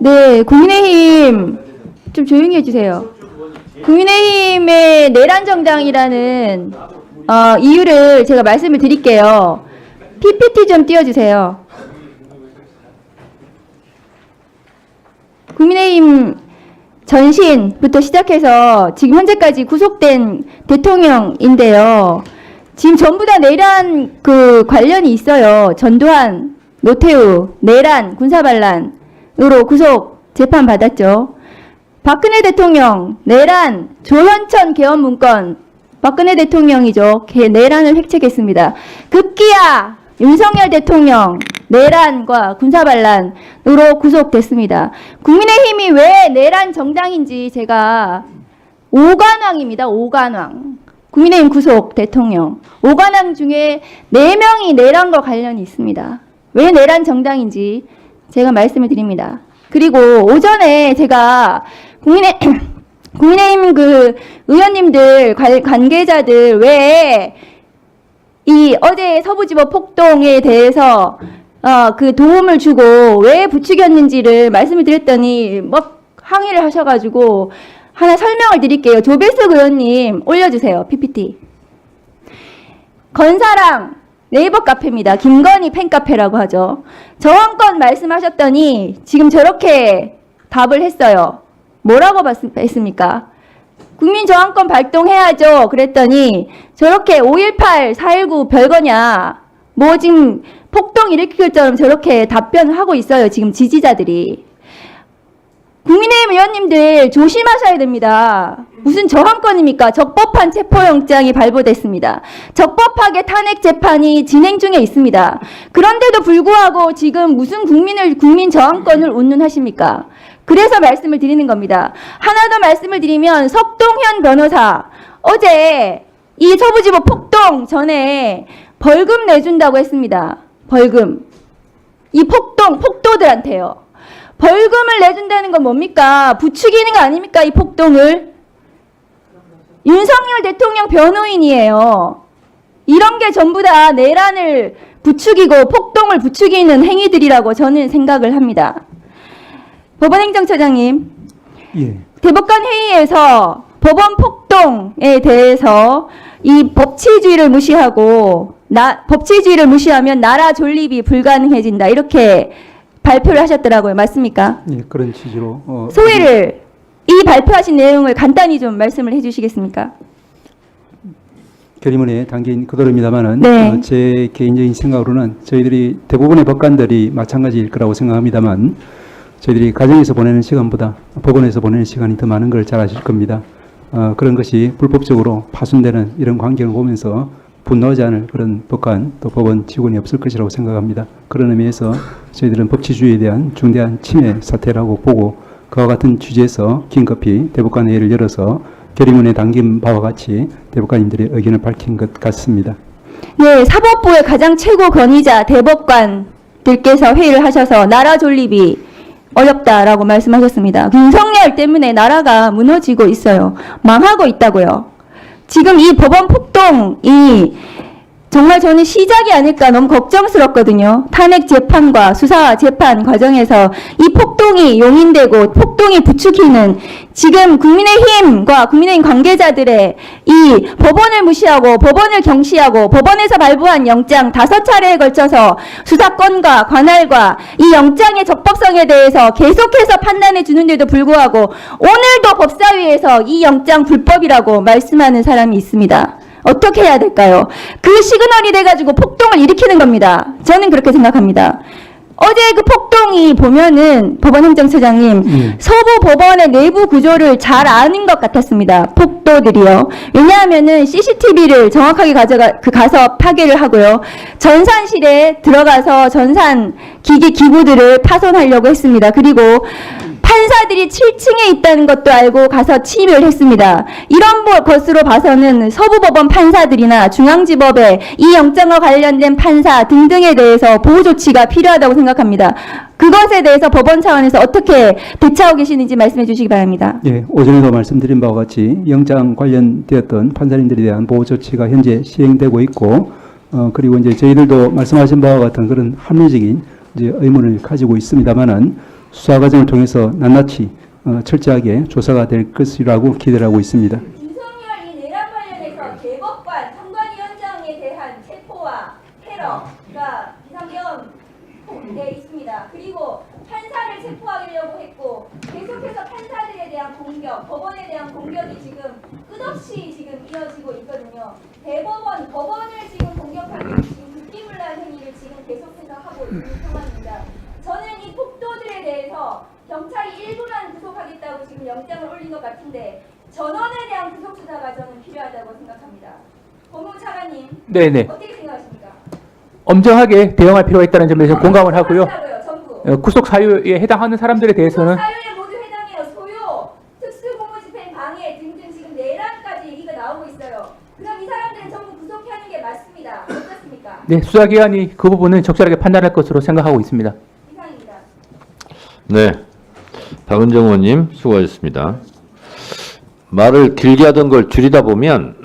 네, 국민의힘 좀 조용히 해주세요. 국민의힘의 내란정당이라는 이유를 제가 말씀을 드릴게요. PPT 좀 띄워주세요. 국민의힘 전신부터 시작해서 지금 현재까지 구속된 대통령인데요. 지금 전부 다 내란 관련이 있어요. 전두환, 노태우, 내란, 군사반란으로 구속 재판 받았죠. 박근혜 대통령, 내란, 조현천 계엄 문건, 박근혜 대통령이죠. 내란을 획책했습니다. 급기야 윤석열 대통령, 내란과 군사반란으로 구속됐습니다. 국민의힘이 왜 내란 정당인지 제가 오관왕입니다. 오관왕. 국민의힘 구속 대통령. 오관왕 중에 4명이 내란과 관련이 있습니다. 왜 내란 정당인지 제가 말씀을 드립니다. 그리고 오전에 제가 국민의힘 의원님들, 관계자들 왜 이 어제 서부지법 폭동에 대해서 도움을 주고 왜 부추겼는지를 말씀을 드렸더니 막 항의를 하셔가지고 하나 설명을 드릴게요. 조배석 의원님 올려주세요. PPT. 건사랑 네이버 카페입니다. 김건희 팬카페라고 하죠. 저항권 말씀하셨더니 지금 저렇게 답을 했어요. 뭐라고 했습니까? 국민저항권 발동해야죠. 그랬더니 저렇게 5.18, 4.19 별거냐. 뭐 지금 폭동 일으킬 것처럼 저렇게 답변을 하고 있어요. 지금 지지자들이. 국민의힘 의원님들 조심하셔야 됩니다. 무슨 저항권입니까? 적법한 체포영장이 발부됐습니다. 적법하게 탄핵 재판이 진행 중에 있습니다. 그런데도 불구하고 지금 무슨 국민 저항권을 운운하십니까? 그래서 말씀을 드리는 겁니다. 하나 더 말씀을 드리면 석동현 변호사 어제 이 서부지법 폭동 전에 벌금 내준다고 했습니다. 벌금. 이 폭도들한테요. 벌금을 내준다는 건 뭡니까? 부추기는 거 아닙니까? 이 폭동을. 윤석열 대통령 변호인이에요. 이런 게 전부 다 내란을 부추기고 폭동을 부추기는 행위들이라고 저는 생각을 합니다. 법원행정처장님, 예. 대법관 회의에서 법원 폭동에 대해서 이 법치주의를 무시하면 나라 존립이 불가능해진다 이렇게 발표를 하셨더라고요. 맞습니까? 예, 그런 취지로. 소회를 이 발표하신 내용을 간단히 좀 말씀을 해주시겠습니까? 결의문에 담긴 그대로입니다만은 네. 제 개인적인 생각으로는 저희들이 대부분의 법관들이 마찬가지일 거라고 생각합니다만 저희들이 가정에서 보내는 시간보다 법원에서 보내는 시간이 더 많은 걸 잘 아실 겁니다. 그런 것이 불법적으로 파손되는 이런 광경을 보면서 분노하지 않을 그런 법관 또 법원 직원이 없을 것이라고 생각합니다. 그런 의미에서 저희들은 법치주의에 대한 중대한 침해 사태라고 보고 그와 같은 취지에서 긴급히 대법관 회의를 열어서 결의문에 담긴 바와 같이 대법관님들의 의견을 밝힌 것 같습니다. 네, 사법부의 가장 최고 권위자 대법관들께서 회의를 하셔서 나라 존립이 어렵다라고 말씀하셨습니다. 윤석열 때문에 나라가 무너지고 있어요. 망하고 있다고요. 지금 이 법원 폭동이 정말 저는 시작이 아닐까 너무 걱정스럽거든요. 탄핵 재판과 수사 재판 과정에서 이 폭동이 용인되고 폭동이 부추기는 지금 국민의힘과 국민의힘 관계자들의 이 법원을 무시하고 법원을 경시하고 법원에서 발부한 영장 5차례에 걸쳐서 수사권과 관할과 이 영장의 적법성에 대해서 계속해서 판단해 주는데도 불구하고 오늘도 법사위에서 이 영장 불법이라고 말씀하는 사람이 있습니다. 어떻게 해야 될까요? 그 시그널이 돼가지고 폭동을 일으키는 겁니다. 저는 그렇게 생각합니다. 어제 그 폭동이 보면은 법원행정처장님 서부 법원의 내부 구조를 잘 아는 것 같았습니다. 폭도들이요. 왜냐하면은 CCTV를 정확하게 가서 파괴를 하고요. 전산실에 들어가서 전산 기기 기구들을 파손하려고 했습니다. 그리고 판사들이 7층에 있다는 것도 알고 가서 침입을 했습니다. 이런 것으로 봐서는 서부법원 판사들이나 중앙지법의 이 영장과 관련된 판사 등등에 대해서 보호 조치가 필요하다고 생각합니다. 그것에 대해서 법원 차원에서 어떻게 대처하고 계시는지 말씀해 주시기 바랍니다. 예, 오전에도 말씀드린 바와 같이 영장 관련되었던 판사님들에 대한 보호 조치가 현재 시행되고 있고 그리고 이제 저희들도 말씀하신 바와 같은 그런 합리적인 이제 의문을 가지고 있습니다만은 수사 과정을 통해서 낱낱이 철저하게 조사가 될 것이라고 기대를 하고 있습니다. 윤석열 이 내란 관련해서 대법관 선관위원장에 대한 체포와 테러가 비상경험돼 있습니다. 그리고 판사를 체포하려고 했고 계속해서 판사들에 대한 공격, 법원에 대한 공격이 지금 끝없이 지금 이어지고 있거든요. 대법원, 법원을 지금 공격하는 지금 급기문란 행위를 지금 계속해서 하고 있는 상황입니다. 저는 이 폭도들에 대해서 경찰이 일부만 구속하겠다고 지금 영장을 올린 것 같은데 전원에 대한 구속 수사 과정은 필요하다고 생각합니다. 법무부 차관님 네네. 어떻게 생각하십니까? 엄정하게 대응할 필요가 있다는 점에서 공감을 하고요. 전부. 구속 사유에 해당하는 사람들에 대해서는 사유에 모두 해당해요. 소요, 특수공무집행 방해 등등 지금 내란까지 얘기가 나오고 있어요. 그럼 이 사람들은 전부 구속하는 게 맞습니다. 어떻습니까? 네, 수사기관이 그 부분은 적절하게 판단할 것으로 생각하고 있습니다. 이상입니다. 네, 박은정 의원님 수고하셨습니다. 말을 길게 하던 걸 줄이다 보면